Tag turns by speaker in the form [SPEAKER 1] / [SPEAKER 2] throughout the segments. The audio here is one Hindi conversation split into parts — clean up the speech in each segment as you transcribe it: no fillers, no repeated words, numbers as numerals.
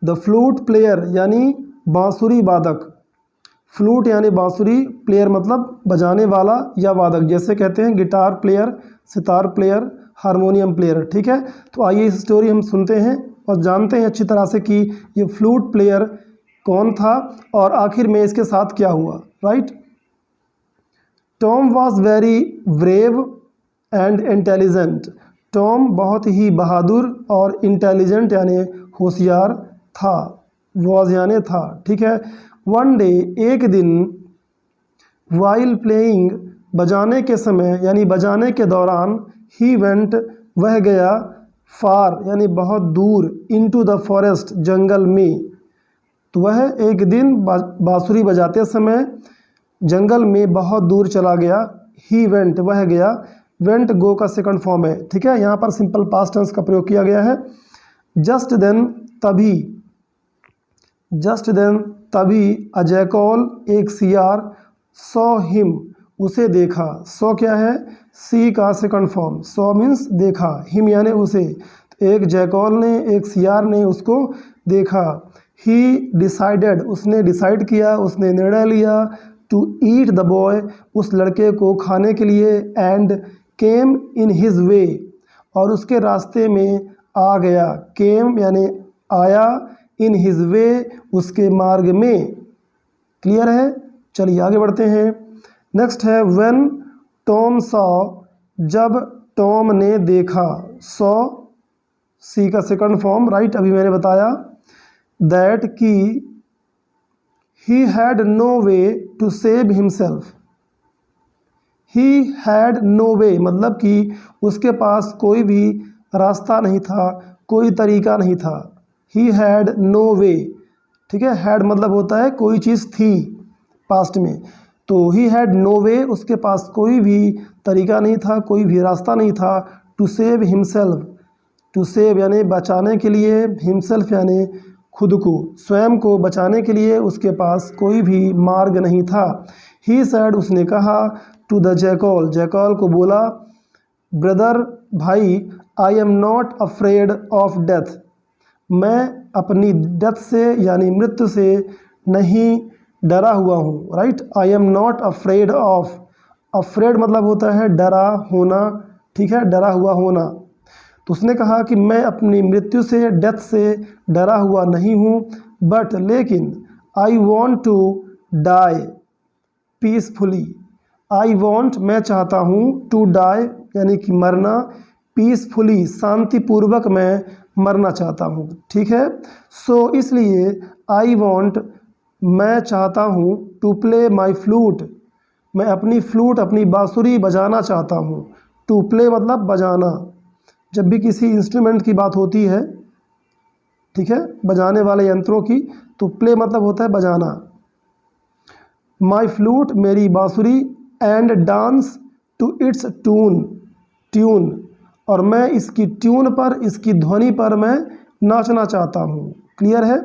[SPEAKER 1] द फ्लूट प्लेयर यानी बांसुरी वादक, फ्लूट यानी बांसुरी, प्लेयर मतलब बजाने वाला या वादक, जैसे कहते हैं guitar player, sitar player, harmonium player. ठीक है, तो आइए इस स्टोरी हम सुनते हैं और जानते हैं अच्छी तरह से कि ये फ्लूट प्लेयर कौन था और आखिर में इसके साथ क्या हुआ। Right. Tom was very brave and intelligent. Tom बहुत ही बहादुर और इंटेलिजेंट यानी होशियार था। वॉज यानी था। ठीक है। वन डे एक दिन, वाइल प्लेइंग बजाने के समय यानी बजाने के दौरान, ही वेंट वह गया, फार यानी बहुत दूर, इनटू द फॉरेस्ट जंगल में। तो वह एक दिन बांसुरी बजाते समय जंगल में बहुत दूर चला गया। ही वेंट वह गया, वेंट गो का सेकंड फॉर्म है। ठीक है, यहाँ पर सिंपल पास्ट टेंस का प्रयोग किया गया है। जस्ट देन तभी, जस्ट देन तभी, अ जैकॉल एक सियार, सॉ हिम उसे देखा। सॉ क्या है? सी का सेकंड फॉर्म। सॉ मीन्स देखा, हिम यानी उसे। तो एक जैकॉल ने, एक सियार ने उसको देखा। ही डिसाइडेड उसने डिसाइड किया, उसने निर्णय लिया, टू ईट द बॉय उस लड़के को खाने के लिए, and came in his way और उसके रास्ते में आ गया। केम यानी आया, इन हिज वे उसके मार्ग में। क्लियर है? चलिए आगे बढ़ते हैं। नेक्स्ट है व्हेन टॉम सॉ जब टॉम ने देखा। सॉ सी का सेकंड फॉर्म। राइट, अभी मैंने बताया दैट कि he had no way to save himself. He had no way मतलब कि उसके पास कोई भी रास्ता नहीं था, कोई तरीका नहीं था। ही हैड नो वे। ठीक है, हैड मतलब होता है कोई चीज़ थी पास्ट में, तो ही हैड नो वे उसके पास कोई भी तरीका नहीं था, कोई भी रास्ता नहीं था। To save himself, to save यानी बचाने के लिए, हिमसेल्फ यानी खुद को, स्वयं को बचाने के लिए उसके पास कोई भी मार्ग नहीं था। ही सैड उसने कहा, टू द जैकॉल जैकॉल को बोला, ब्रदर भाई, I am not afraid of death मैं अपनी डेथ से यानी मृत्यु से नहीं डरा हुआ हूँ। Right, I am not afraid of, afraid मतलब होता है डरा होना। ठीक है, डरा हुआ होना। तो उसने कहा कि मैं अपनी मृत्यु से, डेथ से डरा हुआ नहीं हूँ, बट लेकिन I want to die peacefully. I want मैं चाहता हूँ, टू डाई यानी कि मरना, पीसफुली शांतिपूर्वक मैं मरना चाहता हूँ। ठीक है, सो इसलिए आई वॉन्ट मैं चाहता हूँ, टू प्ले माई फ्लूट मैं अपनी फ्लूट अपनी बांसुरी बजाना चाहता हूँ। टू प्ले मतलब बजाना। जब भी किसी इंस्ट्रूमेंट की बात होती है, ठीक है, बजाने वाले यंत्रों की, तो प्ले मतलब होता है बजाना। माई फ्लूट मेरी बांसुरी, and dance to its tune tune और मैं इसकी ट्यून पर, इसकी ध्वनि पर मैं नाचना चाहता हूँ। क्लियर है?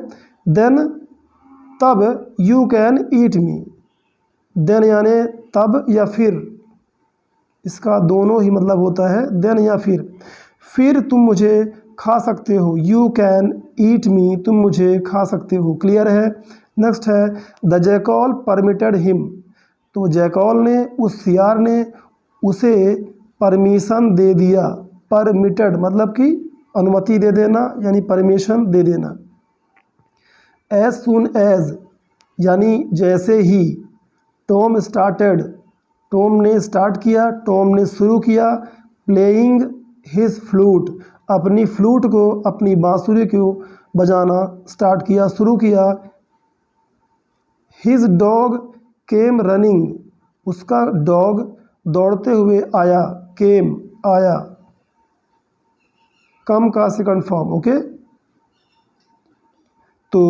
[SPEAKER 1] देन तब, you can eat me. Then यानी तब या फिर, इसका दोनों ही मतलब होता है, देन या फिर तुम मुझे खा सकते हो। यू कैन ईट मी तुम मुझे खा सकते हो। क्लियर है? नेक्स्ट है द जैकॉल परमिटेड हिम। तो जैकॉल ने, उस सियार ने उसे परमिशन दे दिया। परमिटेड मतलब कि अनुमति दे देना यानी परमिशन दे देना। एज सुन एज यानी जैसे ही। टॉम स्टार्टेड टॉम ने स्टार्ट किया, टॉम ने शुरू किया। प्लेइंग हिज फ्लूट अपनी फ्लूट को, अपनी बांसुरी को बजाना स्टार्ट किया, शुरू किया। हिज डॉग केम रनिंग उसका डॉग दौड़ते हुए आया। केम आया, कम का सेकंड फॉर्म। ओके, तो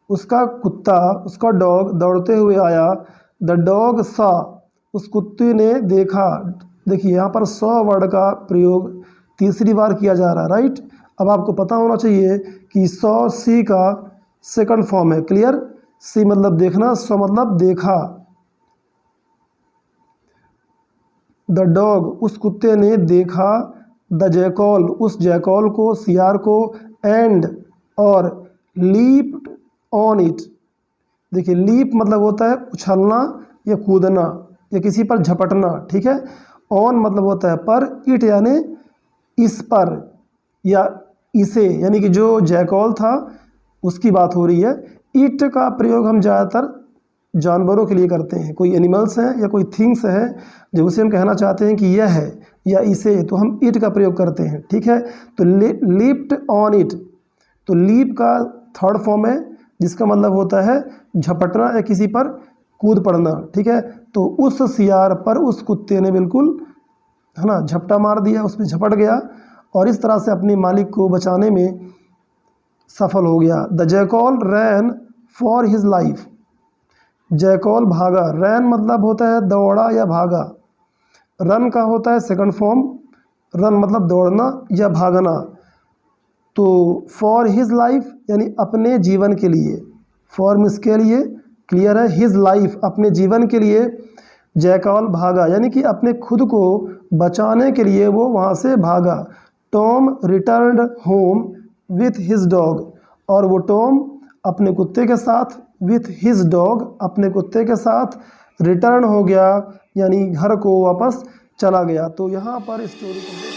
[SPEAKER 1] उसका कुत्ता, उसका डॉग दौड़ते हुए आया। द डॉग सा उस कुत्ते ने देखा। देखिए यहाँ पर सॉ वर्ड का प्रयोग तीसरी बार किया जा रहा है। राइट, अब आपको पता होना चाहिए कि सॉ सी का सेकंड फॉर्म है। क्लियर? सी मतलब देखना, सॉ मतलब देखा। द डॉग उस कुत्ते ने देखा। द जैकॉल उस जैकॉल को, सियार को। एंड और लीप्ड ऑन इट। देखिए लीप मतलब होता है उछलना या कूदना या किसी पर झपटना, ठीक है। ऑन मतलब होता है पर, इट यानी इस पर या इसे, यानी कि जो जैकॉल था उसकी बात हो रही है। इट का प्रयोग हम ज़्यादातर जानवरों के लिए करते हैं, कोई एनिमल्स हैं या कोई थिंग्स है जब उसे हम कहना चाहते हैं कि यह है या इसे, तो हम इट का प्रयोग करते हैं, ठीक है। तो लीप्ड ऑन इट, तो लीप का थर्ड फॉर्म है जिसका मतलब होता है झपटना या किसी पर कूद पड़ना, ठीक है। तो उस सियार पर उस कुत्ते ने बिल्कुल, है ना, झपटा मार दिया, उसमें झपट गया और इस तरह से अपने मालिक को बचाने में सफल हो गया। The jackal rain for his life, jackal भागा। रैन मतलब होता है दौड़ा या भागा। रन का होता है सेकंड फॉर्म, रन मतलब दौड़ना या भागना। तो फॉर हिज लाइफ यानी अपने जीवन के लिए, फॉर्म इसके लिए क्लियर है, हिज लाइफ अपने जीवन के लिए जैकॉल भागा, यानी कि अपने खुद को बचाने के लिए वो वहाँ से भागा। Tom returned home with his dog, और वो टॉम अपने कुत्ते के साथ, विथ हिज डॉग अपने कुत्ते के साथ रिटर्न हो गया, यानी घर को वापस चला गया। तो यहाँ पर स्टोरी को